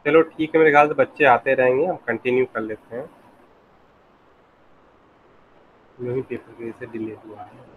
चलो ठीक है, मेरे ख्याल से बच्चे आते रहेंगे, हम कंटिन्यू कर लेते हैं। यूँ ही पेपर की वजह से डिले हुआ है।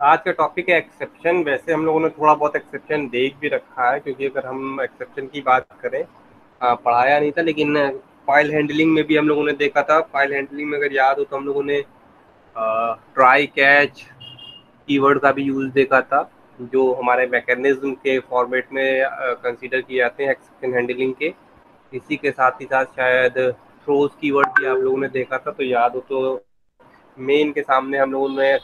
आज का टॉपिक है एक्सेप्शन। वैसे हम लोगों ने थोड़ा बहुत एक्सेप्शन देख भी रखा है, क्योंकि अगर हम एक्सेप्शन की बात करें, पढ़ाया नहीं था लेकिन फाइल हैंडलिंग में भी हम लोगों ने देखा था। फाइल हैंडलिंग में अगर याद हो तो हम लोगों ने ट्राई कैच कीवर्ड का भी यूज़ देखा था, जो हमारे मैकेनिज्म के फॉर्मेट में कंसीडर किए जाते हैं एक्सेप्शन हैंडलिंग के। इसी के साथ ही साथ शायद थ्रोज कीवर्ड भी आप लोगों ने देखा था, तो याद हो तो मेन के सामने हम लोगों ने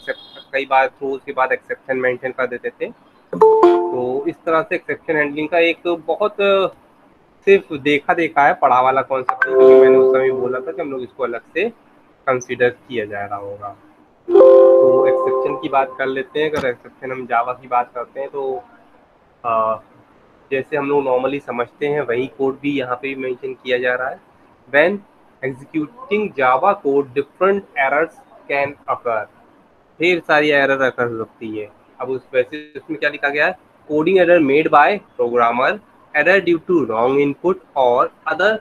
कई बार थ्रोज के बाद एक्सेप्शन मेंशन कर देते थे। तो इस तरह से एक्सेप्शन हैंडलिंग का एक बहुत सिर्फ देखा देखा है, पढ़ा वाला कॉन्सेप्ट है, क्योंकि मैंने उस समय बोला था कि हम लोग इसको अलग से कंसीडर किया जा रहा होगा। तो एक्सेप्शन की बात कर लेते हैं। अगर एक्सेप्शन हम जावा की बात करते हैं तो आ, जैसे हम लोग नॉर्मली समझते हैं वही कोड भी यहाँ पे मेंशन किया जा रहा है। When executing Java code different errors can occur. ढेर सारी एरर अकर हो सकती है। अब उस वैसे उसमें क्या लिखा गया है, coding error made by programmer, error due to wrong input और अदर।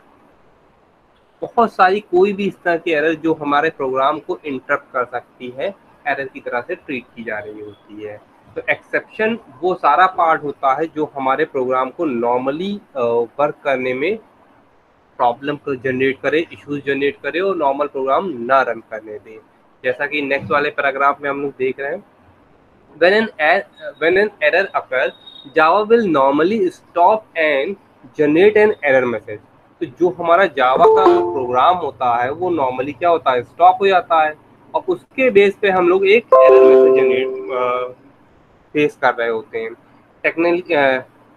बहुत सारी कोई भी इस तरह की एरर जो हमारे प्रोग्राम को इंटरप्ट कर सकती है, एरर की तरह से ट्रीट की जा रही होती है। तो एक्सेप्शन वो सारा पार्ट होता है जो हमारे प्रोग्राम को नॉर्मली वर्क करने में प्रॉब्लम को जनरेट करे, इश्यूज जनरेट करे और नॉर्मल प्रोग्राम ना रन करने दे। जैसा कि नेक्स्ट वाले पैराग्राफ में हम लोग देख रहे हैं, when an error occurs, Java will normally stop and generate an error message। तो जो हमारा जावा का प्रोग्राम होता है वो नॉर्मली क्या होता है, स्टॉप हो जाता है, और उसके बेस पे हम लोग एक एरर मैसेज जनरेट फेस कर रहे होते हैं।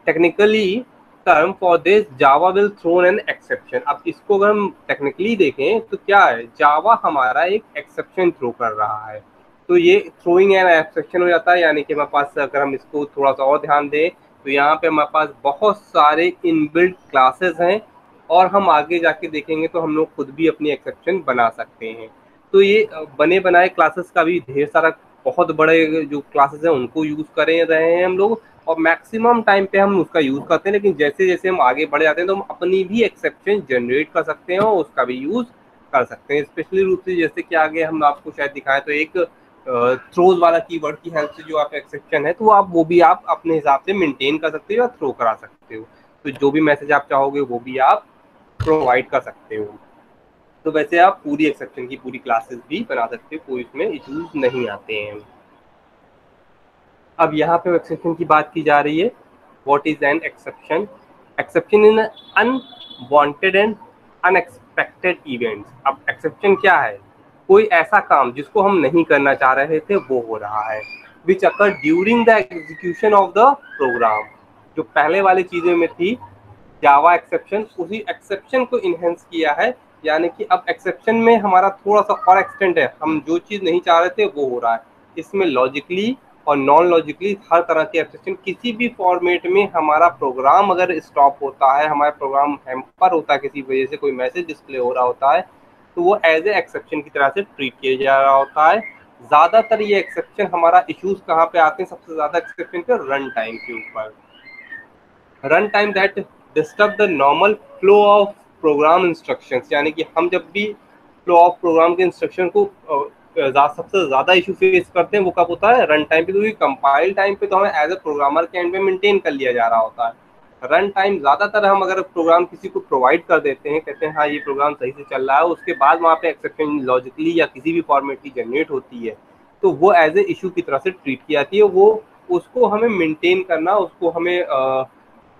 Technically term for this Java will throw an exception. अब इसको अगर हम टेक्निकली देखें तो क्या है, जावा हमारा एक एक्सेप्शन थ्रो कर रहा है। तो ये थ्रोइंग एन एक्सेप्शन हो जाता है, यानी कि हमारे पास अगर हम इसको थोड़ा सा और ध्यान दें तो यहाँ पे हमारे पास बहुत सारे इनबिल्ट क्लासेस हैं, और हम आगे जाके देखेंगे तो हम लोग खुद भी अपनी एक्सेप्शन बना सकते हैं। तो ये बने बनाए क्लासेस का भी ढेर सारा, बहुत बड़े जो क्लासेस हैं उनको यूज़ करें रहे हैं हम लोग, और मैक्सिमम टाइम पे हम उसका यूज़ करते हैं। लेकिन जैसे जैसे हम आगे बढ़ जाते हैं तो हम अपनी भी एक्सेप्शन जनरेट कर सकते हैं और उसका भी यूज़ कर सकते हैं। स्पेशली रूप से जैसे कि आगे हम आपको शायद दिखाएं तो एक थ्रोज वाला कीवर्ड की हेल्प से जो आप एक्सेप्शन है तो आप वो भी आप अपने हिसाब से मेंटेन कर सकते हो या थ्रो करा सकते हो। तो जो भी मैसेज आप चाहोगे वो भी आप प्रोवाइड कर सकते हो। तो वैसे आप पूरी एक्सेप्शन की पूरी क्लासेस भी बना सकते हो, कोई इसमें इश्यूज नहीं आते हैं। अब यहाँ पे एक्सेप्शन की बात की जा रही है। What is an exception? Exception in unwanted and unexpected events. अब एक्सेप्शन क्या है, कोई ऐसा काम जिसको हम नहीं करना चाह रहे थे वो हो रहा है, which occur during the execution of the program. जो पहले वाली चीजें में थी जावा एक्सेप्शन, उसी एक्सेप्शन को इनहेंस किया है। यानी कि अब एक्सेप्शन में हमारा थोड़ा सा और एक्सटेंड है, हम जो चीज़ नहीं चाह रहे थे वो हो रहा है। इसमें लॉजिकली और नॉन लॉजिकली हर तरह के एक्सेप्शन, किसी भी फॉर्मेट में हमारा प्रोग्राम अगर स्टॉप होता है, हमारा प्रोग्राम हैम्पर होता है, किसी वजह से कोई मैसेज डिस्प्ले हो रहा होता है, तो वो एज ए एक्सेप्शन की तरह से ट्रीट किया जा रहा होता है। ज़्यादातर ये एक्सेप्शन हमारा इश्यूज कहाँ पे आते हैं, सबसे ज़्यादा एक्सेप्शन के रन टाइम के ऊपर। Run time that disturb the normal flow of program instructions. यानी कि हम जब भी फ्लो ऑफ प्रोग्राम के इंस्ट्रक्शन को सबसे ज़्यादा इशू फेस करते हैं वो कब होता है, रन टाइम पे। क्योंकि कंपाइल टाइम पे तो हमें एज ए प्रोग्रामर के एंड में मेंटेन कर लिया जा रहा होता है। रन टाइम ज़्यादातर हम अगर प्रोग्राम किसी को प्रोवाइड कर देते हैं, कहते हैं हाँ ये प्रोग्राम सही से चल रहा है, उसके बाद वहाँ पे एक्सेप्शन लॉजिकली या किसी भी फॉर्मेट की जनरेट होती है, तो वो एज ए इशू की तरह से ट्रीट की जाती है। वो उसको हमें मेंटेन करना, उसको हमें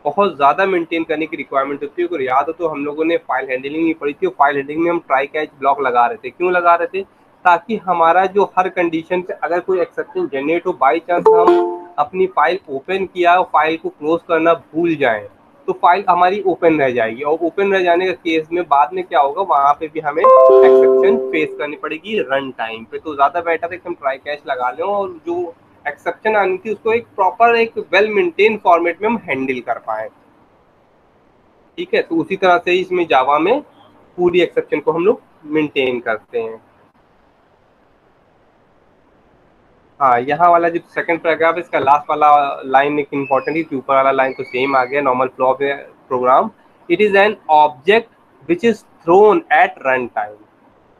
बहुत ज़्यादा मेंटेन करने की रिक्वायरमेंट होती है। अगर याद हो तो हम लोगों ने फाइल हैंडलिंग ही पढ़ी थी, फाइल हैंडलिंग में हम ट्राई कैच ब्लॉक लगा रहे थे। क्यों लगा रहे थे? ताकि हमारा जो हर कंडीशन पे अगर कोई एक्सेप्शन जनरेट हो, बाई चांस हम अपनी फाइल ओपन किया और फाइल को क्लोज करना भूल जाएं तो फाइल हमारी ओपन रह जाएगी, और ओपन रह जाने के केस में बाद में क्या होगा, वहां पे भी हमें एक्सेप्शन फेस करनी पड़ेगी रन टाइम पे। तो ज्यादा बेटर है कि हम ट्राई कैच लगा लें और जो एक्सेप्शन आनी थी उसको एक प्रॉपर एक वेल मेंटेन फॉर्मेट में हम हैंडल कर पाए। ठीक है, तो उसी तरह से इसमें जावा में पूरी एक्सेप्शन को हम लोग मेंटेन करते हैं। हाँ, यहाँ वाला जो सेकंड पैराग्राफ इसका लास्ट वाला लाइन एक इम्पोर्टेंट है, ऊपर वाला लाइन तो सेम आ गया, normal flow of program, it is an object which is thrown at run time.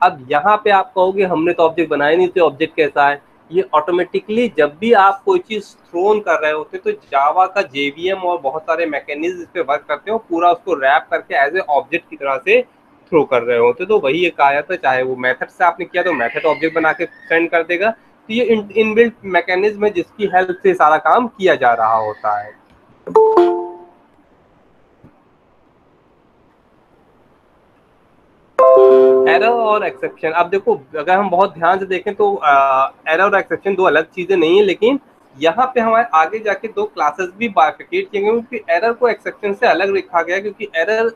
अब यहाँ पे आप कहोगे हमने तो ऑब्जेक्ट बनाया नहीं, तो ऑब्जेक्ट कैसा है, ये ऑटोमेटिकली जब भी आप कोई चीज थ्रोन कर रहे होते तो जावा का जेवीएम और बहुत सारे मैकेनिज्म इस पे वर्क करते हैं, पूरा उसको रैप करके एज ए ऑब्जेक्ट की तरह से थ्रो कर रहे होते। तो वही एक आया था, चाहे वो मेथड से आपने किया तो मेथड ऑब्जेक्ट बना के सेंड कर देगा। तो ये इनबिल्ट मैकेनिज्म है जिसकी हेल्प से सारा काम किया जा रहा होता है। एरर और एक्सेप्शन, अब देखो अगर हम बहुत ध्यान से देखें तो एरर और एक्सेप्शन दो अलग चीजें नहीं है, लेकिन यहाँ पे हमारे आगे जाके दो क्लासेस भी बाइफरकेट किए गए, क्योंकि एरर को एक्सेप्शन से अलग रखा गया, क्योंकि एरर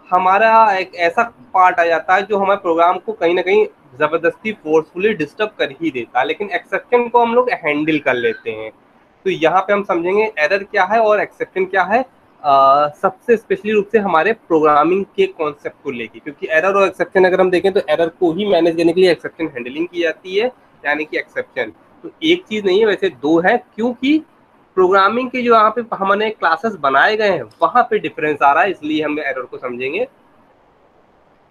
हमारा एक ऐसा पार्ट आ जाता है जो हमारे प्रोग्राम को कहीं ना कहीं जबरदस्ती फोर्सफुली डिस्टर्ब कर ही देता है, लेकिन एक्सेप्शन को हम लोग हैंडल कर लेते हैं। तो यहाँ पे हम समझेंगे एरर क्या है और एक्सेप्शन क्या है, सबसे स्पेशली रूप से हमारे प्रोग्रामिंग के कॉन्सेप्ट को लेके, क्योंकि एरर और एक्सेप्शन अगर हम देखें तो एरर को ही मैनेज करने के लिए एक्सेप्शन हैंडलिंग की जाती है, यानी कि एक्सेप्शन तो एक चीज नहीं है, वैसे दो है, क्योंकि प्रोग्रामिंग के जो यहाँ पे हमने क्लासेस बनाए गए हैं वहां पे डिफरेंस आ रहा है, इसलिए हम एरर को समझेंगे।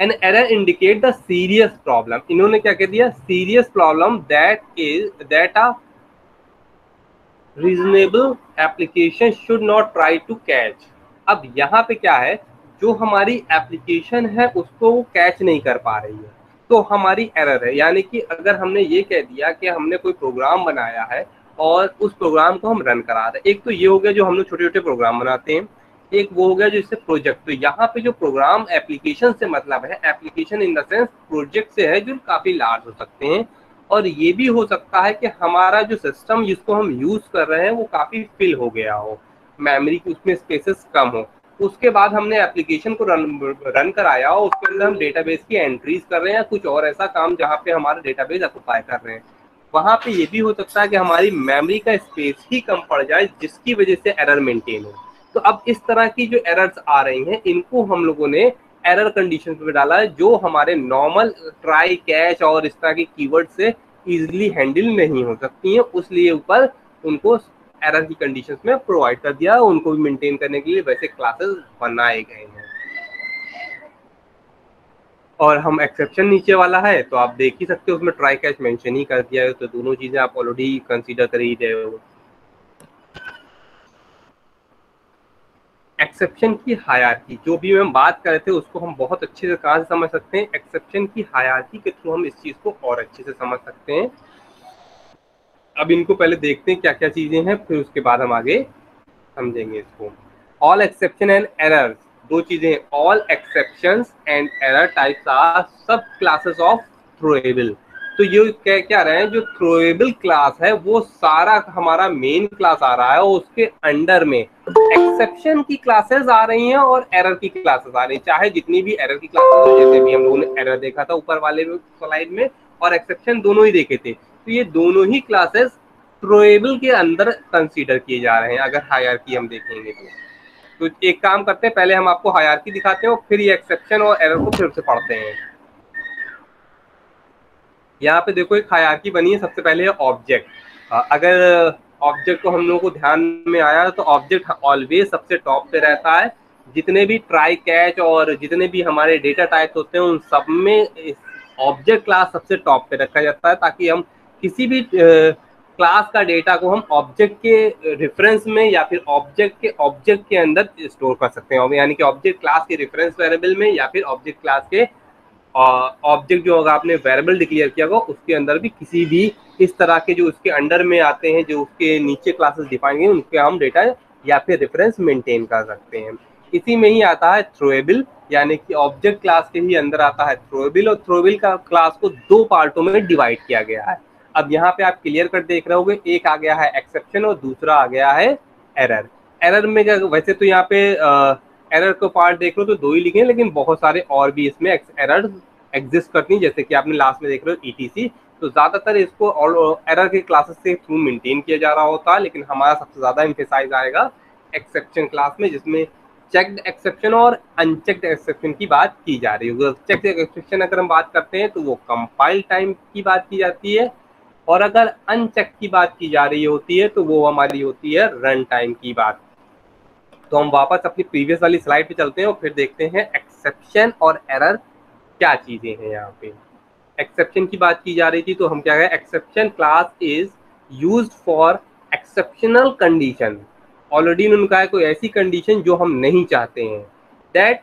An error indicate the serious problem, इन्होंने क्या कह दिया, serious problem that a reasonable application should not try to catch. अब यहाँ पे क्या है, जो हमारी एप्लीकेशन है उसको वो कैच नहीं कर पा रही है, तो हमारी एरर है। यानी कि अगर हमने ये कह दिया कि हमने कोई प्रोग्राम बनाया है और उस प्रोग्राम को हम रन करा रहे हैं, एक तो ये हो गया जो हम लोग छोटे छोटे प्रोग्राम बनाते हैं, एक वो हो गया जो इससे प्रोजेक्ट। तो यहाँ पे जो प्रोग्राम एप्लीकेशन से मतलब है, application in the sense project से है, जो काफी लार्ज हो सकते हैं, और ये भी हो सकता है कि हमारा जो सिस्टम जिसको हम यूज कर रहे हैं वो काफी फिल हो गया हो, मेमोरी की उसमें स्पेसेस कम हो, उसके बाद हमने एप्लीकेशन को रन कराया और उसके अंदर हम डेटाबेस की एंट्रीज कर रहे हैं, कुछ और ऐसा काम जहाँ पे हमारा डेटाबेस ऑक्युपाई कर रहे हैं, वहां पे ये भी हो सकता है कि हमारी मेमोरी का स्पेस ही कम पड़ जाए जिसकी वजह से एरर मेंटेन हो। तो अब इस तरह की जो एरर्स आ रही हैं इनको हम लोगों ने एरर कंडीशन पे डाला है, जो हमारे नॉर्मल ट्राई कैच और इस तरह की कीवर्ड से इजीली हैंडल नहीं हो सकती हैं, उसलिए ऊपर उनको एरर की कंडीशंस में प्रोवाइड कर दिया, उनको भी मेंटेन करने के लिए वैसे क्लासेस बनाए गए हैं। और हम एक्सेप्शन नीचे वाला है तो आप देख ही सकते हो, उसमें ट्राई कैच मेंशन ही कर दिया है, तो दोनों चीजें आप ऑलरेडी कंसीडर कर ही रहे हो। एक्सेप्शन की हायरार्की, जो भी हम बात कर रहे थे उसको हम बहुत अच्छे से कहाँ से समझ सकते हैं, एक्सेप्शन की हायरार्की के थ्रू हम इस चीज को और अच्छे से समझ सकते हैं। अब इनको पहले देखते हैं क्या क्या चीजें हैं, फिर उसके बाद हम आगे समझेंगे इसको। ऑल एक्सेप्शन एंड एरर्स, दो चीजें, all exceptions and error types are subclasses of throwable. तो ये क्या रहे हैं, जो थ्रोएबल क्लास है वो सारा हमारा मेन क्लास आ रहा है और उसके अंडर में एक्सेप्शन की क्लासेस आ रही हैं और एरर की क्लासेस आ रही हैं, चाहे जितनी भी एरर की क्लासेस हो, जैसे भी हम लोगों ने एरर देखा था ऊपर वाले स्लाइड में, और एक्सेप्शन दोनों ही देखे थे, तो ये दोनों ही क्लासेस थ्रोएबल के अंदर कंसीडर किए जा रहे हैं अगर हायरार्की हम देखेंगे तो एक काम करते हैं, पहले हम आपको हायरार्की दिखाते हैं और फिर ये एक्सेप्शन और एरर को फिर से पढ़ते हैं। यहाँ पे देखो एक हायरार्की बनी है, सबसे पहले है ऑब्जेक्ट। अगर ऑब्जेक्ट को हम लोगों को ध्यान में आया तो ऑब्जेक्ट ऑलवेज सबसे टॉप पे रहता है, जितने भी ट्राई कैच और जितने भी हमारे डेटा टाइप्स होते हैं उन सब में ऑब्जेक्ट क्लास सबसे टॉप पे रखा जाता है, ताकि हम किसी भी क्लास का डेटा को हम ऑब्जेक्ट के रेफरेंस में या फिर ऑब्जेक्ट के अंदर स्टोर कर सकते हैं, यानी कि ऑब्जेक्ट क्लास के रेफरेंस वेरिएबल में या फिर ऑब्जेक्ट क्लास के ऑब्जेक्ट जो होगा आपने वेरिएबल डिक्लेयर किया होगा उसके अंदर भी किसी भी इस तरह के जो उसके अंडर में आते हैं, जो उसके नीचे क्लासेस डिफाइन हैं, उनके हम डेटा या फिर रेफरेंस मेंटेन कर सकते हैं। इसी में ही आता है थ्रोएबल, यानी कि ऑब्जेक्ट क्लास के ही अंदर आता है थ्रोएबल, और थ्रोएबल का क्लास को दो पार्टों में डिवाइड किया गया है। अब यहाँ पे आप क्लियर कट देख रहे होगे, एक आ गया है एक्सेप्शन और दूसरा आ गया है एरर। एरर में वैसे तो यहाँ पे एरर को पार्ट देख लो तो दो ही लिखे हैं, लेकिन बहुत सारे और भी इसमें एरर एग्जिस्ट करती हैं, जैसे कि आपने लास्ट में देख रहे हो ETC। तो ज्यादातर इसको एरर के क्लासेस के थ्रू मेंटेन किया जा रहा होता है, लेकिन हमारा सबसे ज्यादा एम्फेसाइज आएगा एक्सेप्शन क्लास में, जिसमें चेक्ड एक्सेप्शन और अनचेक्ड एक्सेप्शन की बात की जा रही है। चेक्ड एक्सेप्शन अगर हम बात करते हैं तो वो कंपाइल टाइम की बात की जाती है, और अगर अनचेक की बात की जा रही होती है तो वो हमारी होती है रन टाइम की बात। तो हम वापस अपनी प्रीवियस वाली स्लाइड पे चलते हैं और फिर देखते हैं एक्सेप्शन और एरर क्या चीजें हैं। यहाँ पे एक्सेप्शन की बात की जा रही थी, तो हम क्या है, exception class is used for exceptional condition. Already उन्होंने कहा है कोई ऐसी कंडीशन जो हम नहीं चाहते हैं, that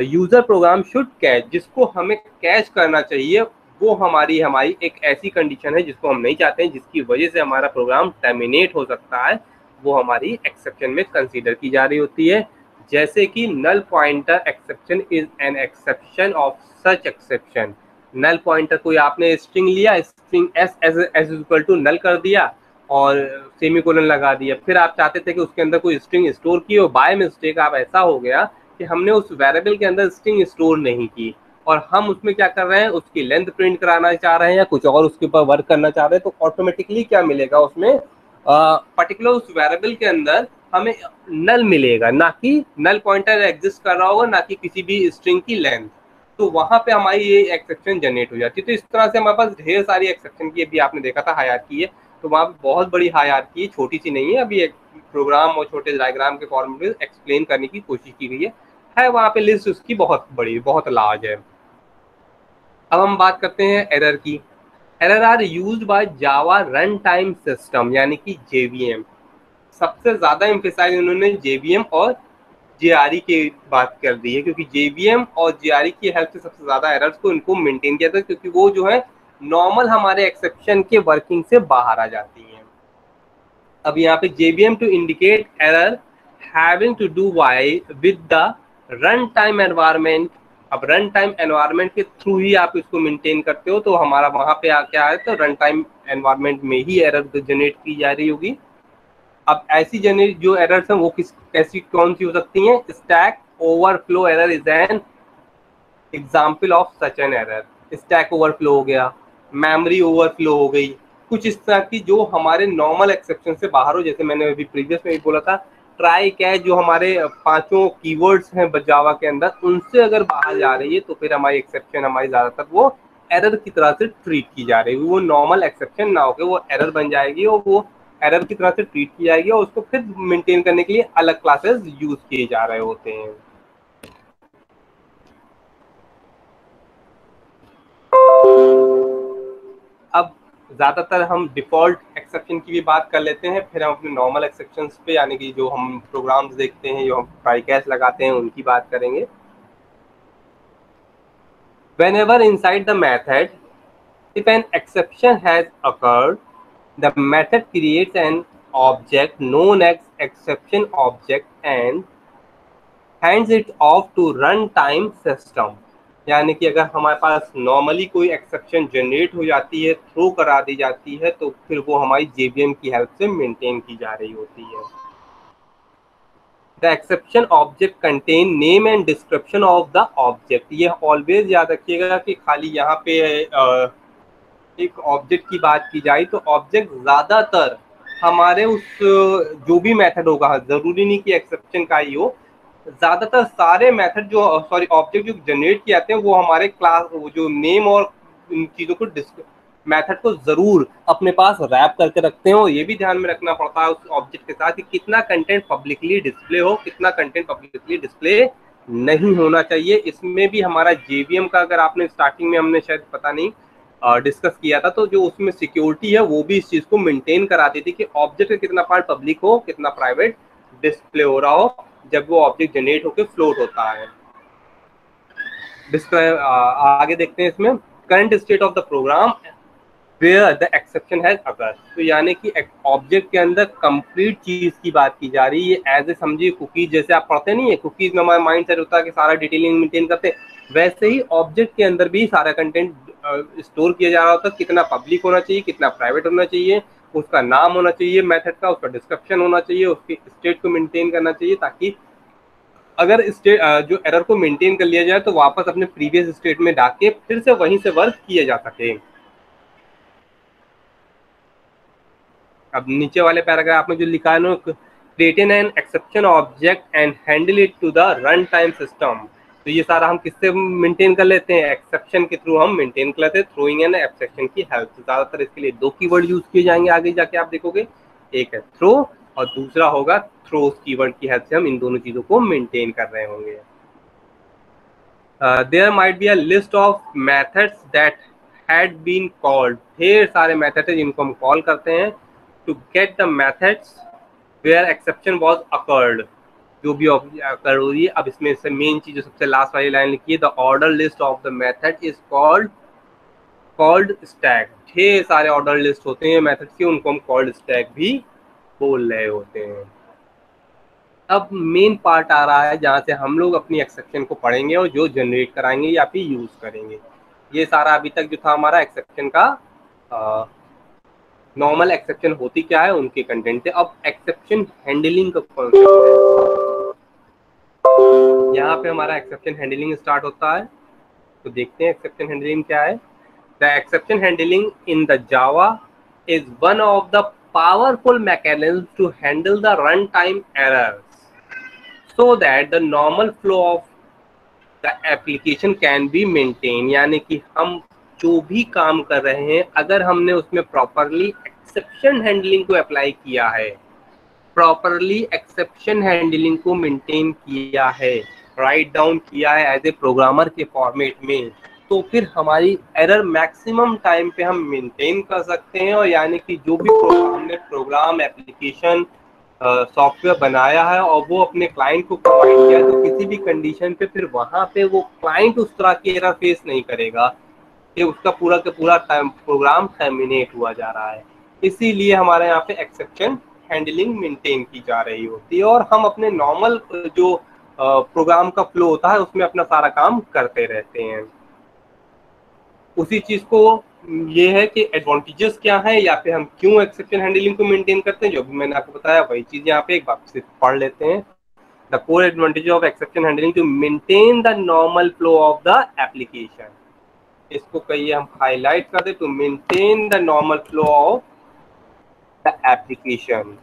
user program should catch, जिसको हमें कैच करना चाहिए, वो हमारी एक ऐसी कंडीशन है जिसको हम नहीं चाहते हैं, जिसकी वजह से हमारा प्रोग्राम टर्मिनेट हो सकता है, वो हमारी एक्सेप्शन में कंसीडर की जा रही होती है। जैसे कि null pointer exception is an exception of such exception. Null pointer कोई आपने स्ट्रिंग लिया, string S as equal to null कर दिया और सेमीकोलन लगा दिया, फिर आप चाहते थे कि उसके अंदर कोई स्ट्रिंग स्टोर की हो, बाय मिस्टेक आप ऐसा हो गया कि हमने उस वेरिएबल के अंदर स्ट्रिंग स्टोर नहीं की, और हम उसमें क्या कर रहे हैं, उसकी लेंथ प्रिंट कराना चाह रहे हैं या कुछ और उसके ऊपर वर्क करना चाह रहे हैं, तो ऑटोमेटिकली क्या मिलेगा उसमें, पर्टिकुलर उस वेरिएबल के अंदर हमें नल मिलेगा, ना कि नल पॉइंटर एग्जिस्ट कर रहा होगा, ना कि किसी भी स्ट्रिंग की लेंथ। तो वहां पे हमारी ये एक्सेप्शन जनरेट हो जाती है। तो इस तरह से हमारे पास ढेर सारी एक्सेप्शन की, अभी आपने देखा था हायरार्की है, तो वहाँ पे बहुत बड़ी हायरार्की, छोटी सी नहीं है। अभी एक प्रोग्राम और छोटे डायग्राम के फॉर्म में एक्सप्लेन करने की कोशिश की गई है वहाँ पे लिस्ट उसकी बहुत बड़ी, बहुत लार्ज है। अब हम बात करते हैं एरर की। Error are used by Java run time system, यानी कि JVM। सबसे ज्यादा एम्फेसाइज उन्होंने JVM और JRE की बात कर दी है, क्योंकि JVM और JRE की हेल्प से सबसे ज्यादा एरर्स को इनको मेंटेन किया था, क्योंकि वो जो है नॉर्मल हमारे एक्सेप्शन के वर्किंग से बाहर आ जाती हैं। अब यहाँ पे JVM to indicate error having to do with the run time environment. अब रन टाइम एनवायरमेंट के थ्रू ही आप इसको मेंटेन करते हो, तो हमारा वहां पे क्या है, तो रन टाइम एनवायरमेंट में ही एरर जनरेट की जा रही होगी। अब ऐसी जनरेट जो एरर्स हैं वो कौन सी हो सकती हैं, stack overflow error is an example of such an error. Stack overflow हो गया, मेमोरी ओवरफ्लो हो गई, कुछ इस तरह की जो हमारे नॉर्मल एक्सेप्शन से बाहर हो। जैसे मैंने अभी प्रीवियस में भी बोला था, ट्राई कैच जो हमारे 5 कीवर्ड्स हैं जावा के अंदर, उनसे अगर बाहर जा रही है तो फिर हमारी एक्सेप्शन हमारी ज्यादातर वो एरर की तरह से ट्रीट की जा रही है, वो नॉर्मल एक्सेप्शन ना होकर वो एरर बन जाएगी और वो एरर की तरह से ट्रीट की जाएगी, और उसको फिर मेंटेन करने के लिए अलग क्लासेस यूज किए जा रहे होते हैं। अब ज्यादातर हम डिफॉल्ट एक्सेप्शन की भी बात कर लेते हैं, फिर हम अपने नॉर्मल एक्सेप्शंस पे, यानी कि जो हम प्रोग्राम्स देखते हैं, जो हम ट्राई कैच लगाते हैं, उनकी बात करेंगे। Whenever inside the method, if an exception has occurred, the method creates an object known as exception object and hands it off to runtime system। यानी कि अगर हमारे पास नॉर्मली कोई एक्सेप्शन जनरेट हो जाती है, थ्रो करा दी जाती है, तो फिर वो हमारी JVM की हेल्प से मेंटेन की जा रही होती है। The exception object contain name and description of the object. ये ऑलवेज याद रखिएगा कि खाली यहाँ पे एक ऑब्जेक्ट की बात की जाए तो ऑब्जेक्ट ज्यादातर हमारे उस जो भी मेथड होगा, जरूरी नहीं कि एक्सेप्शन का ही हो, ज्यादातर सारे मेथड जो ऑब्जेक्ट जो जनरेट किए जाते हैं वो हमारे क्लास जो नेम और इन चीजों को मेथड को जरूर अपने पास रैप करके रखते हैं। और ये भी ध्यान में रखना पड़ता है उस ऑब्जेक्ट के साथ कि कितना कंटेंट पब्लिकली डिस्प्ले हो, कितना कंटेंट पब्लिकली डिस्प्ले नहीं होना चाहिए। इसमें भी हमारा JVM का, अगर आपने स्टार्टिंग में हमने शायद पता नहीं डिस्कस किया था, तो जो उसमें सिक्योरिटी है वो भी इस चीज को मेंटेन कराती थी कि ऑब्जेक्ट का कितना पार्ट पब्लिक हो, कितना प्राइवेट डिस्प्ले हो रहा हो जब वो ऑब्जेक्ट जनरेट होकर फ्लोट होता है। आगे देखते हैं इसमें current state of the program where the exception has occur. तो यानी कि ऑब्जेक्ट के अंदर कंप्लीट चीज की बात की जा रही है। ये एज ए समझिए कुकीज, जैसे आप पढ़ते नहीं है कुकीज में हमारा माइंड सेट होता है कि सारा डिटेलिंग मेंटेन करते हैं, वैसे ही ऑब्जेक्ट के अंदर भी सारा कंटेंट स्टोर किया जा रहा होता है। कितना पब्लिक होना चाहिए, कितना प्राइवेट होना चाहिए, उसका नाम होना चाहिए मेथड का, उसका डिस्क्रिप्शन होना चाहिए, उसकी स्टेट को मेंटेन करना चाहिए, ताकि अगर स्टेट जो एरर को मेंटेन कर लिया जाए तो वापस अपने प्रीवियस स्टेट में डाके फिर से वहीं से वर्क किया जा सके। अब नीचे वाले पैराग्राफ में जो लिखा है ना, create an exception object and handle it to the run time system. तो ये सारा हम किससे मेंटेन कर लेते हैं, एक्सेप्शन के थ्रू हम मेंटेन कर लेते हैं, थ्रोइंग एन एक्सेप्शन की हेल्प से। ज्यादातर इसके लिए दो कीवर्ड यूज किए जाएंगे, आगे जाके आप देखोगे, एक है थ्रो और दूसरा होगा थ्रोस कीवर्ड की हेल्प से हम इन दोनों चीजों को मेंटेन कर रहे होंगे। There might be a list of methods that had been called. ढेर सारे मेथड है जिनको हम कॉल करते हैं to get the methods where exception was occurred. जो भी अकर हो रही है। अब इसमें से मेन चीज जो सबसे लास्ट वाली लाइन लिखी है, the order list of the method is called stack. ढेर सारे ऑर्डर लिस्ट होते हैं मेथड के, उनको हम कॉल्ड स्टैक भी बोल रहे होते हैं। अब मेन पार्ट आ रहा है जहाँ से हम लोग अपनी एक्सेप्शन को पढ़ेंगे और जो जनरेट कराएंगे या फिर यूज करेंगे। ये सारा अभी तक जो था हमारा एक्सेप्शन का नॉर्मल एक्सेप्शन होती क्या है उनके कंटेंट थे। अब एक्सेप्शन हैंडलिंग का कॉन्सेप्ट है, यहाँ पे हमारा एक्सेप्शन हैंडलिंग स्टार्ट होता है। तो देखते हैं एक्सेप्शन हैंडलिंग क्या है। The exception handling in the Java is one of the powerful mechanism to handle the run time errors so that the normal flow of the application can be maintained। यानी कि हम जो भी काम कर रहे हैं अगर हमने उसमें प्रॉपरली एक्सेप्शन हैंडलिंग को अप्लाई किया है, प्रॉपरली एक्सेप्शन हैंडलिंग को मेंटेन किया है, राइट डाउन किया है एज ए प्रोग्रामर के फॉर्मेट में, तो फिर हमारी एरर मैक्सिमम टाइम पे हम मेंटेन कर सकते हैं। और यानी कि जो भी हमने प्रोग्राम एप्लीकेशन सॉफ्टवेयर बनाया है और वो अपने क्लाइंट को प्रोवाइड किया है, तो किसी भी कंडीशन पे फिर वहां पे वो क्लाइंट उस तरह की एरर फेस नहीं करेगा कि उसका पूरा का पूरा प्रोग्राम टर्मिनेट हुआ जा रहा है। इसीलिए हमारे यहाँ पे एक्सेप्शन हैंडलिंग मेंटेन की जा रही होती है और हम अपने नॉर्मल जो प्रोग्राम का फ्लो होता है उसमें अपना सारा काम करते रहते हैं। उसी चीज को ये है कि एडवांटेजेस क्या है या फिर हम क्यों एक्सेप्शन हैंडलिंग को मेंटेन करते हैं, जो भी मैंने आपको बताया वही चीज यहाँ पे एक बार से पढ़ लेते हैं। The core advantage of exception handling to maintain the normal flow of the application. इसको कहिए हम हाईलाइट कर दे, to maintain the normal flow of the application.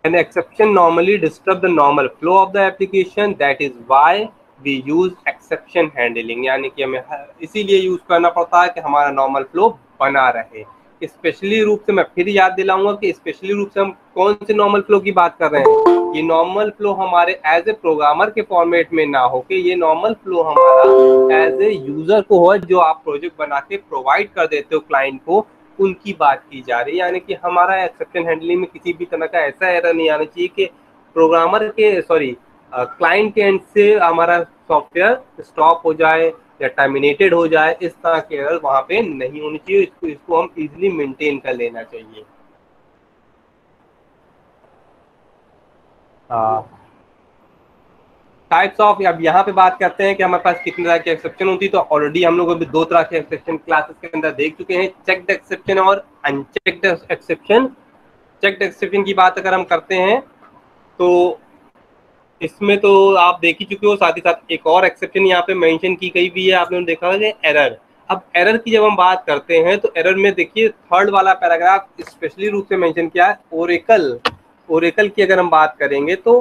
An exception normally disturb the normal flow of the application, that is why we use exception handling। यानी कि हमें इसीलिए use करना पड़ता है कि हमारा नॉर्मल फ्लो बना रहे। स्पेशली रूप से मैं फिर याद दिलाऊंगा कि स्पेशली रूप से हम कौन से नॉर्मल फ्लो की बात कर रहे हैं। ये नॉर्मल फ्लो हमारे एज ए प्रोग्रामर के फॉर्मेट में ना हो के ये नॉर्मल फ्लो हमारा एज ए यूजर को हो, जो आप प्रोजेक्ट बना के प्रोवाइड कर देते हो क्लाइंट को, उनकी बात की जा रही है। यानी कि हमारा एक्सेप्शन हैंडलिंग में किसी भी तरह का ऐसा एरर नहीं आना चाहिए कि प्रोग्रामर के क्लाइंट के एंड से हमारा सॉफ्टवेयर स्टॉप हो जाए या टर्मिनेटेड हो जाए। इस तरह के एरर वहां पे नहीं होनी चाहिए। इसको हम इजीली मेंटेन कर लेना चाहिए। टाइप्स ऑफ, अब यहाँ पे बात करते हैं कि हमारे पास कितने तरह की एक्सेप्शन होती है। तो ऑलरेडी हम लोग अभी दो तरह के एक्सेप्शन क्लासेस के अंदर देख चुके हैं, चेक्ड एक्सेप्शन और अनचेक्ड एक्सेप्शन। चेक्ड एक्सेप्शन की बात अगर हम करते हैं तो इसमें तो आप देख ही चुके हो, साथ ही साथ एक और एक्सेप्शन यहाँ पे मेंशन की गई भी है, आपने देखा होगा, एरर। अब एरर की जब हम बात करते हैं तो एरर में देखिए थर्ड वाला पैराग्राफ स्पेशली रूप से मेंशन किया है ओरेकल की अगर हम बात करेंगे तो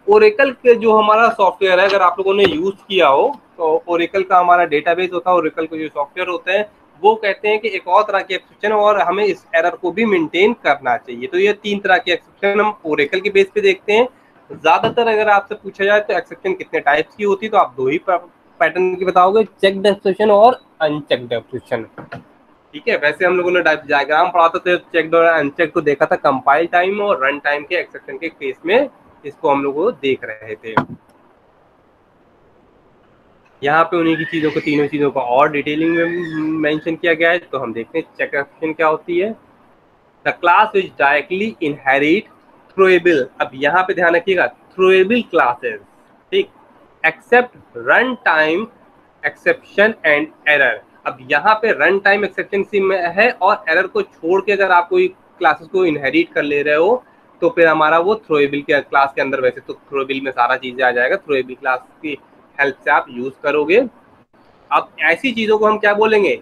ओरेकल के जो हमारा सॉफ्टवेयर है, अगर आप लोगों ने यूज किया हो तो ओरेकल का हमारा डेटाबेस होता है, ओरेकल के जो सॉफ्टवेयर होते हैं वो कहते हैं कि एक और तरह की एक्सेप्शन और हमें इस एरर को भी मेंटेन करना चाहिए। तो ये तीन तरह की एक्सेप्शन हम ओरेकल के बेस पे देखते हैं। ज्यादातर अगर आपसे पूछा जाए तो एक्सेप्शन कितने टाइप्स की होती है, तो आप दो ही पैटर्न की बताओगे, चेक्ड एक्सेप्शन और अनचेक्ड एक्सेप्शन। ठीक है, वैसे हम लोगों ने डायग्राम पढ़ा था तो चेक्ड और अनचेक्ड को देखा था कंपाइल टाइम और रन टाइम के एक्सेप्शन के केस में, इसको हम लोग देख रहे थे। यहाँ पे उन्हीं की चीज़ों को, तीनों चीज़ों को और डिटेलिंग में मेंशन किया गया है। तो हम देखते हैं चेक एक्सेप्शन क्या होती है। The class which directly inherit throwable, अब यहाँ पे ध्यान रखिएगा, थ्रोएबल क्लासेस, ठीक, except run time exception and error. अब यहाँ पे रन टाइम एक्सेप्शन सी में है, और एरर को छोड़ के अगर आप कोई क्लासेस को इनहेरिट कर ले रहे हो तो फिर हमारा वो थ्रोएबल के क्लास के अंदर, वैसे तो थ्रोएबल में सारा चीजें आ जाएगा, थ्रोएबल क्लास की हेल्प से आप यूज करोगे। अब ऐसी चीजों को हम क्या बोलेंगे,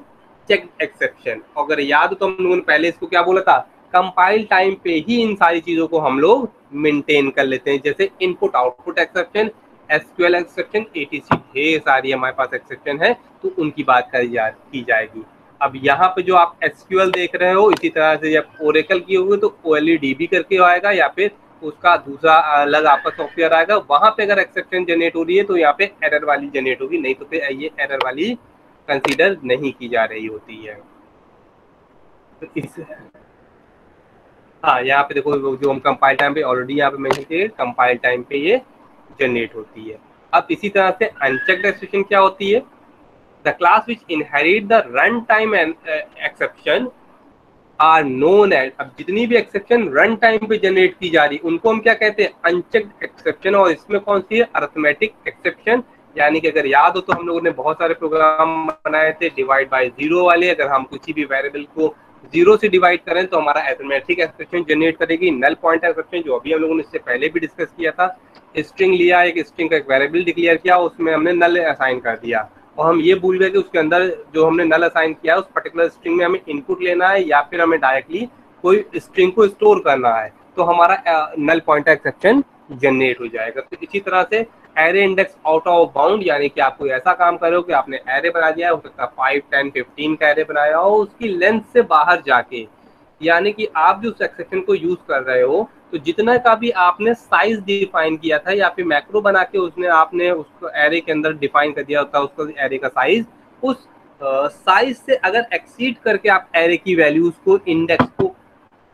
चेक एक्सेप्शन। अगर याद हो तो हम लोगों ने पहले इसको क्या बोला था, कंपाइल टाइम पे ही इन सारी चीजों को हम लोग मेंटेन कर लेते हैं, जैसे input output exception, SQL exception, etc, ढेर सारी हमारे पास एक्सेप्शन है, तो उनकी बात की जाएगी। अब यहाँ पे जो आप एसक्यूएल देख रहे हो, इसी तरह से जब ओरेकल की होगी तो ओएलईडीबी करके आएगा, या फिर उसका दूसरा अलग आपका सॉफ्टवेयर आएगा, वहां पे अगर एक्सेप्शन जनरेट हो रही है तो यहाँ पे एरर वाली जनरेट होगी, नहीं तो फिर ये एरर वाली कंसीडर नहीं की जा रही होती है। तो इस, हाँ यहाँ पे देखो जो हम कंपाइल टाइम पे ऑलरेडी यहाँ पे मेंशन किए, कंपाइल टाइम पे ये जनरेट होती है। अब इसी तरह से अनचेक्ड एक्सेप्शन क्या होती है, the class which inherit the run time exception are known as, अब जितनी भी एक्सेप्शन रन टाइम पे जनरेट की जा रही उनको हम क्या कहते हैं, अनचेक्ड एक्सेप्शन। और इसमें कौन सी है, अरिथमेटिक एक्सेप्शन, यानी कि अगर याद हो तो हम लोगों ने बहुत सारे प्रोग्राम बनाए थे डिवाइड बाय जीरो वाले, अगर हम किसी भी वेरिएबल को जीरो से डिवाइड करें तो हमारा अरिथमेटिक एक्सेप्शन जनरेट करेगी। नल पॉइंट एक्सेप्शन जो अभी हम लोगों ने इससे पहले भी डिस्कस किया था, स्ट्रिंग लिया, एक स्ट्रिंग का एक वेरिएबल डिक्लेयर किया, उसमें हमने नल असाइन कर दिया, और हम ये भूल गए कि उसके अंदर जो हमने नल असाइन किया है उस पर्टिकुलर स्ट्रिंग में हमें इनपुट लेना है या फिर हमें डायरेक्टली कोई स्ट्रिंग को स्टोर करना है, तो हमारा नल पॉइंटर एक्सेप्शन जनरेट हो जाएगा। तो इसी तरह से array index out of bound, यानी कि आप कोई ऐसा काम करो कि आपने एरे बना दिया, हो सकता है 5, 10, 15 का एरे बनाया हो, उसकी लेंथ से बाहर जाके, यानी कि आप जो सेक्शन को यूज कर रहे हो तो जितना का भी आपने साइज डिफाइन किया था या फिर मैक्रो बना के उसने आपने उसको एरे के अंदर डिफाइन कर दिया होता है उसको एरे का साइज, उस साइज से अगर एक्सीड करके आप एरे की वैल्यूज को, इंडेक्स को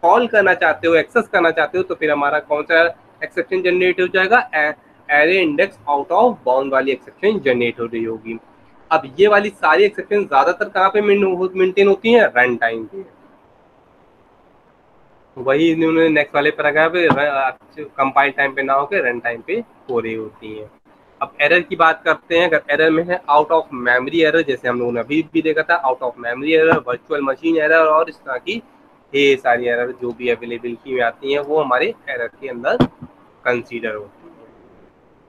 कॉल करना चाहते हो, एक्सेस करना चाहते हो, तो फिर हमारा कौन सा एक्सेप्शन जनरेट हो जाएगा, array index out of bound वाली एक्सेप्शन जनरेट हो रही होगी। अब ये वाली सारी एक्सेप्शन ज्यादातर कहाँ पे मेंटेन होती है, रन टाइम पे। वही इन्होंने नेक्स्ट वाले पैराग्राफ कंपाइल टाइम पे ना होकर रन टाइम पे हो रही होती हैं। अब एरर की बात करते हैं, अगर एरर में है आउट ऑफ मेमोरी एरर, जैसे हम लोगों ने अभी भी देखा था, out of memory error, virtual machine error, और इस तरह की ये सारी एरर जो भी अवेलेबिलिटी में आती हैं वो हमारे एरर के अंदर कंसीडर होती है।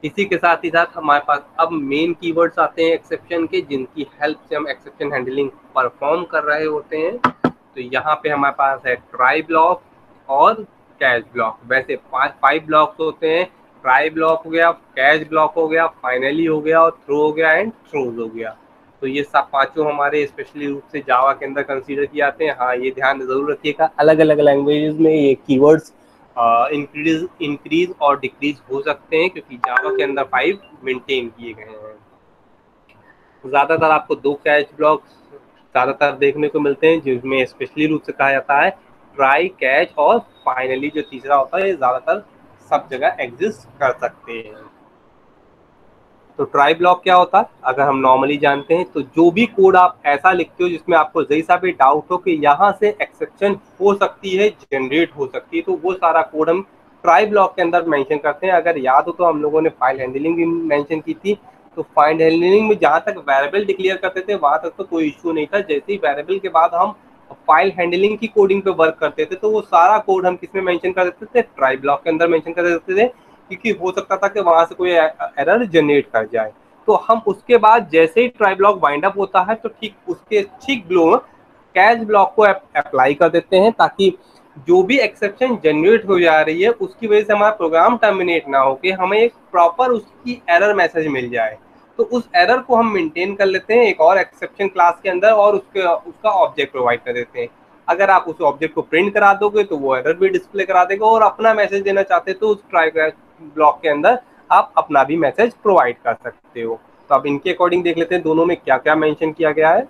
इसी के साथ ही साथ हमारे पास अब मेन कीवर्ड्स आते हैं एक्सेप्शन के, जिनकी हेल्प से हम एक्सेप्शन हैंडलिंग परफॉर्म कर रहे होते हैं। तो यहाँ पे हमारे पास है ट्राई ब्लॉक और कैच ब्लॉक। वैसे 5 ब्लॉक्स होते हैं, ट्राई ब्लॉक हो गया, कैच ब्लॉक हो गया, फाइनली हो गया, और थ्रो हो गया, एंड थ्रोज हो गया। तो ये सब पांचों हमारे स्पेशली रूप से जावा के अंदर कंसीडर किए जाते हैं। हाँ, ये ध्यान जरूर रखिएगा, अलग अलग लैंग्वेजेस में ये कीवर्ड्स इंक्रीज और डिक्रीज हो सकते हैं, क्योंकि जावा के अंदर 5 मेंटेन किए गए हैं। ज्यादातर आपको 2 कैच ब्लॉक्स ज्यादातर देखने को मिलते हैं, जिसमें स्पेशली रूप से कहा जाता है ट्राई, कैच, और फाइनली जो तीसरा होता है, ये ज्यादातर सब जगह एग्जिस्ट कर सकते हैं। तो ट्राई ब्लॉक क्या होता है, अगर हम नॉर्मली जानते हैं तो जो भी कोड आप ऐसा लिखते हो जिसमें आपको जैसा सा भी डाउट हो कि यहाँ से एक्सेप्शन हो सकती है, जनरेट हो सकती है, तो वो सारा कोड हम ट्राई ब्लॉक के अंदर मेंशन करते हैं। अगर याद हो तो हम लोगों ने फाइल हैंडलिंग भी मेंशन की थी, तो फाइल हैंडलिंग में जहाँ तक वेरिएबल डिक्लेयर करते थे वहां तक तो कोई इश्यू नहीं था, जैसे ही वेरिएबल के बाद हम फाइल हैंडलिंग की कोडिंग पे वर्क करते थे तो वो सारा कोड हम किसमें मेंशन कर देते थे, ट्राई ब्लॉक के अंदर मेंशन कर देते थे, क्योंकि हो सकता था कि वहां से कोई एरर जनरेट कर जाए। तो हम उसके बाद जैसे ही ट्राई ब्लॉक वाइंड अप होता है तो ठीक उसके ठीक बिलो कैच ब्लॉक को अप्लाई कर देते हैं, ताकि जो भी एक्सेप्शन जनरेट हो जा रही है उसकी वजह से हमारा प्रोग्राम टर्मिनेट ना हो, कि हमें एक प्रॉपर उसकी एरर मैसेज मिल जाए। तो उस एरर को हम मेंटेन कर लेते हैं एक और एक्सेप्शन क्लास के अंदर, और उसका ऑब्जेक्ट प्रोवाइड कर देते हैं। अगर आप उस ऑब्जेक्ट को प्रिंट करा दोगे तो वो एरर भी डिस्प्ले करा देगा, और अपना मैसेज देना चाहते हो तो उस ट्राई ब्लॉक के अंदर आप अपना भी मैसेज प्रोवाइड कर सकते हो। तो अब इनके अकॉर्डिंग देख लेते हैं दोनों में क्या क्या मेंशन किया गया है।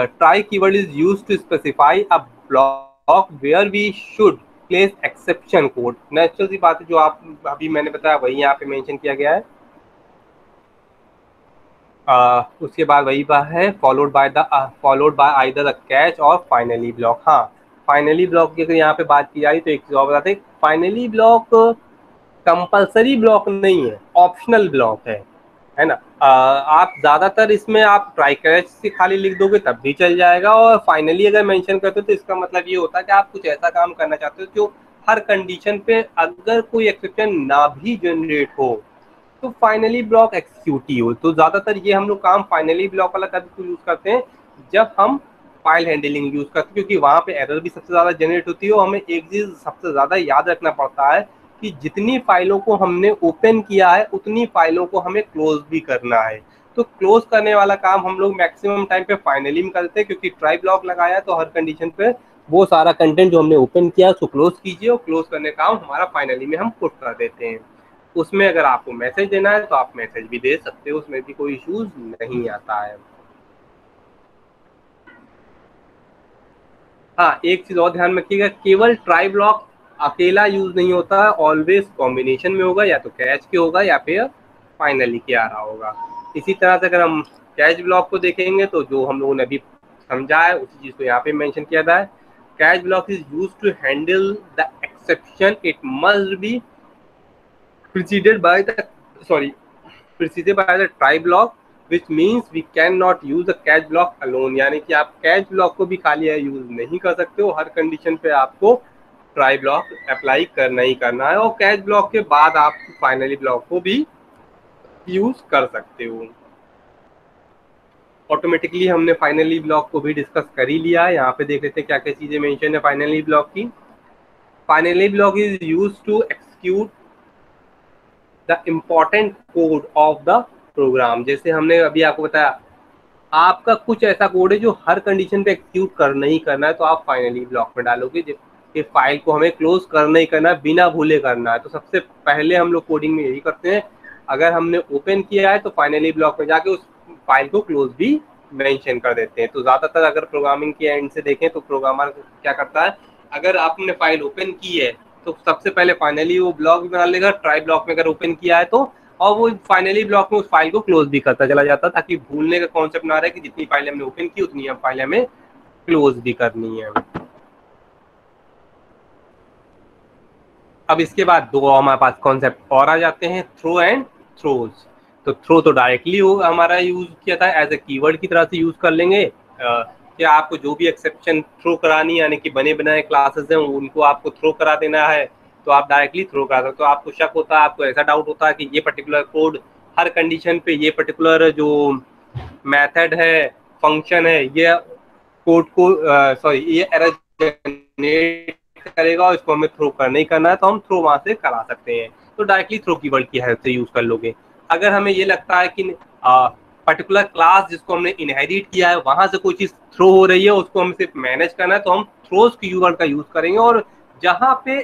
Try keyword is used to specify a block where we should place exception code. Natural सी बात है, जो आप अभी मैंने बताया वही यहाँ पे मेंशन किया गया है। उसके बाद वही बात है, followed by either the catch और फाइनली ब्लॉक। हाँ, फाइनली ब्लॉक की अगर यहाँ पे बात की जाए तो एक चीज और बताते हैं, फाइनली ब्लॉक कंपलसरी ब्लॉक नहीं है, ऑप्शनल ब्लॉक है ना। आप ज्यादातर इसमें आप ट्राई कैच से खाली लिख दोगे तब भी चल जाएगा, और फाइनली अगर मेंशन करते हो तो इसका मतलब ये होता है कि आप कुछ ऐसा काम करना चाहते हो जो हर कंडीशन पे अगर कोई एक्सेप्शन ना भी जनरेट हो तो फाइनली ब्लॉक एक्सिक्यूट ही हो। तो ज्यादातर ये हम लोग काम फाइनली ब्लॉक वाला कभी यूज करते हैं जब हम फाइल हैंडलिंग यूज करते हैं, क्योंकि वहां पे एरर भी सबसे ज्यादा जनरेट होती है। और हमें एक चीज सबसे ज्यादा याद रखना पड़ता है कि जितनी फाइलों को हमने ओपन किया है उतनी फाइलों को हमें क्लोज भी करना है। तो क्लोज करने वाला काम हम लोग मैक्सिमम टाइम पे फाइनली में करते हैं, क्योंकि ट्राई ब्लॉक लगाया तो हर कंडीशन पे वो सारा कंटेंट जो हमने ओपन किया उसको क्लोज कीजिए, और क्लोज करने का काम हमारा फाइनली में हम पुट कर देते हैं। उसमें अगर आपको मैसेज देना है तो आप मैसेज भी दे सकते हो, उसमें भी कोई इश्यूज नहीं आता है। हाँ, एक चीज और ध्यान में रखिएगा, केवल ट्राई ब्लॉक अकेला यूज नहीं होता, ऑलवेज कॉम्बिनेशन में होगा, या तो कैच के होगा या फिर फाइनली के आ रहा होगा। इसी तरह से अगर हम कैच ब्लॉक को देखेंगे तो जो हम लोगों ने अभी समझा है उसी चीज को यहाँ पे मेंशन किया था। Catch block is use to handle the exception, it must be preceded by the sorry preceded by the try block, which means we cannot use the catch block alone। यानी कि आप कैच ब्लॉक को भी खाली use नहीं कर सकते हो, हर कंडीशन पे आपको ट्राई ब्लॉक अप्लाई करना ही करना है, और कैच ब्लॉक के बाद आप फाइनली ब्लॉक को भी यूज कर सकते हो। ऑटोमेटिकली हमने फाइनली ब्लॉक को भी डिस्कस कर ही लिया है। यहाँ पे देख लेते हैं क्या क्या चीजें मेंशन है फाइनली ब्लॉक की। Finally block is use to execute the important code of the program. जैसे हमने अभी आपको बताया, आपका कुछ ऐसा कोड है जो हर कंडीशन पे एक्सिक्यूट करना ही करना है, तो आप फाइनली ब्लॉक में डालोगे कि फाइल को हमें क्लोज करना ही करना है, बिना भूले करना है। तो सबसे पहले हम लोग कोडिंग में यही करते हैं, अगर हमने ओपन किया है तो फाइनली ब्लॉक में जाके उस फाइल को क्लोज भी मेंशन कर देते हैं। तो ज्यादातर अगर प्रोग्रामिंग के एंड से देखें तो प्रोग्रामर क्या करता है, अगर आपने फाइल ओपन की है तो सबसे पहले फाइनली वो ब्लॉक भी बना लेगा, ट्राई ब्लॉक में अगर ओपन किया है तो, और वो फाइनली ब्लॉक में उस फाइल को क्लोज भी करता चला जाता, ताकि भूलने का कॉन्सेप्ट ना रहे कि जितनी फाइल हमने ओपन की उतनी हम फाइल हमें क्लोज भी करनी है। अब इसके बाद दो हमारे पास कॉन्सेप्ट और आ जाते हैं, थ्रो एंड थ्रोज। तो थ्रो तो डायरेक्टली हमारा यूज किया था, एज ए कीवर्ड की तरह से यूज कर लेंगे कि आपको जो भी एक्सेप्शन थ्रो करानी, यानी कि बने बनाए क्लासेस हैं उनको आपको थ्रो करा देना है, तो आप डायरेक्टली थ्रो करा सकते हो। आपको शक होता है, आपको ऐसा डाउट होता है कि ये पर्टिकुलर कोड हर कंडीशन पे ये पर्टिकुलर जो मेथड है, फंक्शन है, ये कोड को ये एरर जनरेट करेगा और इसको हमें थ्रो करना ही करना है, तो हम थ्रो वहां से करा सकते हैं। तो डायरेक्टली थ्रो कीवर्ड की हेल्प से यूज कर लोगे। अगर हमें ये लगता है कि पर्टिकुलर क्लास जिसको हमने इनहेरिट किया है वहां से कोई चीज थ्रो हो रही है, उसको हमें सिर्फ मैनेज करना है, तो हम थ्रोज कीवर्ड का यूज करेंगे, और जहां पे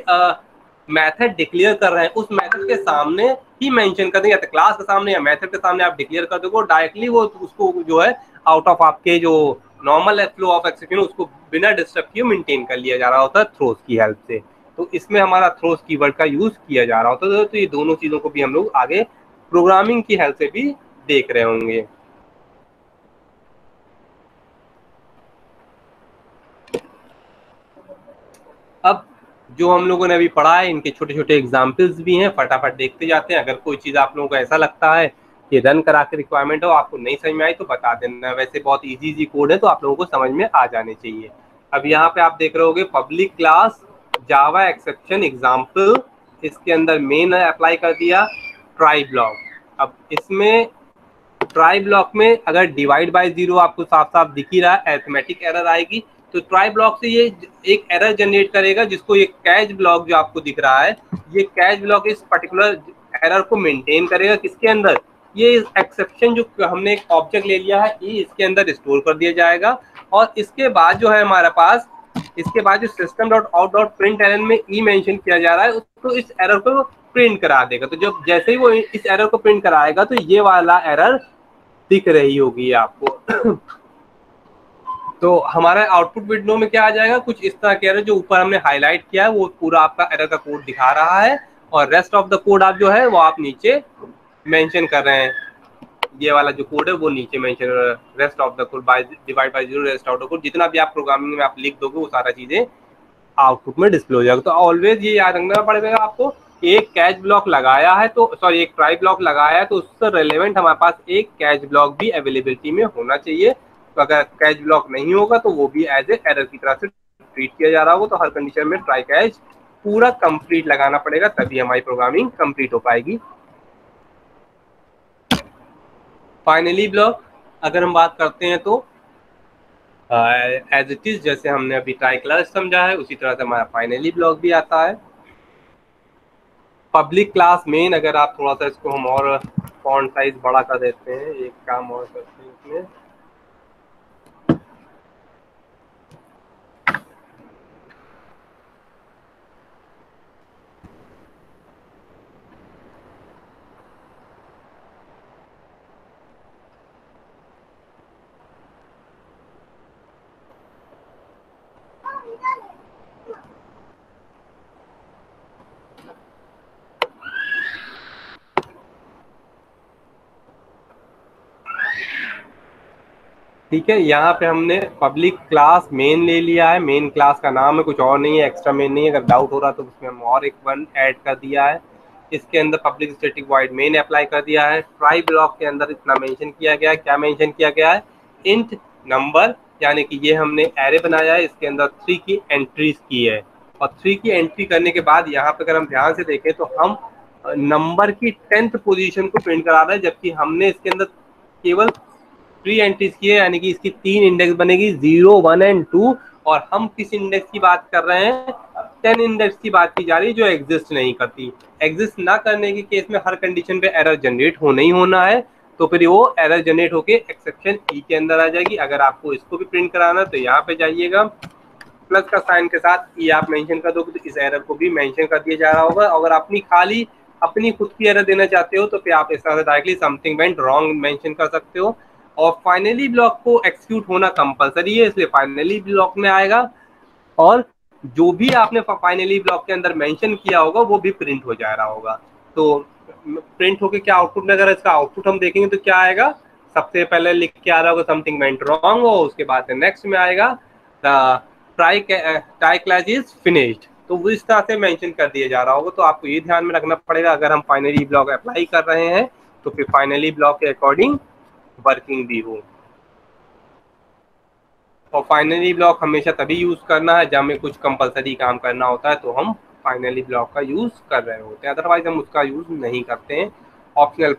मेथड डिक्लेयर कर रहे हैं उस मेथड के सामने ही मेंशन कर देंगे, या क्लास के सामने या मेथड के सामने आप डिक्लेयर कर दोगे, डायरेक्टली वो उसको जो है आउट ऑफ आपके जो नॉर्मल फ्लो ऑफ एक्सेप्शन उसको बिना डिस्टर्ब किए मेंटेन कर लिया जा रहा होता है थ्रोज की हेल्प से। तो इसमें हमारा थ्रोज कीवर्ड का यूज किया जा रहा होता है। तो ये दोनों चीजों को भी हम लोग आगे प्रोग्रामिंग की हेल्प से भी देख रहे होंगे। अब जो हम लोगों ने अभी पढ़ा है इनके छोटे छोटे एग्जाम्पल्स भी हैं, फटाफट देखते जाते हैं। अगर कोई चीज़ आप लोगों को ऐसा लगता है कि रन करा के रिक्वायरमेंट हो, आपको नहीं समझ में आई तो बता देना। वैसे बहुत इजी कोड है तो आप लोगों को समझ में आ जाने चाहिए। अब यहाँ पे आप देख रहे होगे पब्लिक क्लास जावा एक्सेप्शन एग्जाम्पल, इसके अंदर मेन अप्लाई कर दिया ट्राई ब्लॉक। अब इसमें ट्राई ब्लॉक में अगर डिवाइड बाय जीरो आपको साफ साफ दिख ही रहा है, अरिथमेटिक एरर आएगी, तो ट्राई ब्लॉक से ये एक एरर जनरेट करेगा, जिसको ये कैच ब्लॉक जो आपको दिख रहा है, ये कैच ब्लॉक इस पर्टिकुलर एरर को मेंटेन करेगा। किसके अंदर, ये एक्सेप्शन जो हमने एक ऑब्जेक्ट ले लिया है ये इसके अंदर स्टोर कर दिया जाएगा, और इसके बाद जो है हमारे पास, इसके बाद जो system dot out dot print error में ई मेंशन किया जा रहा है उसको इस एरर को प्रिंट करा देगा। तो जब जैसे ही वो इस एरर को प्रिंट कराएगा तो ये वाला एरर दिख रही होगी आपको। तो हमारा आउटपुट विंडो में क्या आ जाएगा, कुछ इस तरह के एरर जो ऊपर हमने हाईलाइट किया है वो पूरा आपका एरर का कोड दिखा रहा है, और रेस्ट ऑफ द कोड आप जो है वो आप नीचे मेंशन कर रहे हैं। ये वाला जो कोड है वो नीचे mention, rest of the code by divide by 0 rest of the code, जितना भी आप प्रोग्रामिंग में आप लिख दोगे वो सारा चीजें आउटपुट में डिस्प्ले हो जाएगा। तो ऑलवेज ये याद रखना पड़ेगा आपको, एक कैच ब्लॉक लगाया है तो सॉरी एक ट्राई ब्लॉक लगाया है तो उससे रिलेवेंट हमारे पास एक कैच ब्लॉक भी अवेलेबिलिटी में होना चाहिए। तो अगर कैच ब्लॉक नहीं होगा तो वो भी एज ए एरर की तरह से ट्रीट किया जा रहा होगा। तो हर कंडीशन में ट्राई कैच पूरा कंप्लीट लगाना पड़ेगा, तभी हमारी प्रोग्रामिंग कंप्लीट हो पाएगी। फाइनली ब्लॉक अगर हम बात करते हैं तो एज इट इज जैसे हमने अभी ट्राई क्लास समझा है उसी तरह से हमारा फाइनली ब्लॉक भी आता है। पब्लिक क्लास मेन, अगर आप थोड़ा सा इसको हम और फॉन्ट साइज बड़ा कर देते हैं, एक काम और करते हैं इसमें, ठीक है। यहाँ पे हमने पब्लिक क्लास मेन ले लिया है, मेन क्लास का नाम है, कुछ और नहीं है, एक्स्ट्रा मेन नहीं है। अगर डाउट हो रहा तो उसमें हम और एक वन ऐड कर दिया है। इसके अंदर public static void main apply कर दिया है। ट्राई ब्लॉक के अंदर इतना मेंशन किया गया है, क्या मेंशन किया गया है, इंट नंबर, यानी कि ये हमने एरे बनाया है, इसके अंदर 3 की एंट्रीज की है और 3 की एंट्री करने के बाद यहाँ पे अगर हम ध्यान से देखें तो हम नंबर की 10th पोजीशन को प्रिंट करा रहे हैं, जबकि हमने इसके अंदर केवल 3 एंट्रीज की है, यानी कि इसकी 3 इंडेक्स बनेगी 0, 1 एंड 2। और हम किस इंडेक्स की बात कर रहे हैं, 10 इंडेक्स की बात की जा रही है जो एग्जिस्ट नहीं करती। एग्जिस्ट ना करने के केस में हर कंडीशन पे एरर जनरेट होना ही होना है, तो फिर वो एरर जनरेट होके एक्सेप्शन ई के अंदर आ जाएगी। अगर आपको इसको भी प्रिंट कराना तो यहाँ पे जाइएगा, प्लस का साइन के साथ ई आप मेंशन कर दोगे तो इस एरर को भी मेंशन कर दिया जा रहा होगा। अगर अपनी खाली अपनी खुद की एरर देना चाहते हो तो फिर आप इस तरह से directly something went wrong mention कर सकते हो। और फाइनली ब्लॉक को एक्सिक्यूट होना कंपलसरी है, इसलिए फाइनली ब्लॉक में आएगा और जो भी आपने फाइनली ब्लॉक के अंदर मेंशन किया होगा वो भी प्रिंट हो जा रहा होगा। तो प्रिंट होके क्या आउटपुट में, अगर इसका आउटपुट हम देखेंगे तो क्या आएगा, सबसे पहले लिख के आ रहा होगा समथिंग वेंट रॉन्ग, और उसके बाद नेक्स्ट में आएगा ट्राई क्लास इज फिनिश्ड। तो वो इस तरह से मेंशन कर दिया जा रहा होगा। तो आपको ये ध्यान में रखना पड़ेगा, अगर हम फाइनली ब्लॉक अप्लाई कर रहे हैं तो फिर फाइनली ब्लॉक के अकॉर्डिंग वर्किंग भी हो। और फाइनली ब्लॉक हमेशा तभी यूज करना है जब हमें कुछ कंपलसरी काम करना होता है, तो हम फाइनली ब्लॉक का यूज कर रहे होते हैं, अदरवाइज हम उसका यूज नहीं करते हैं। ऑप्शनल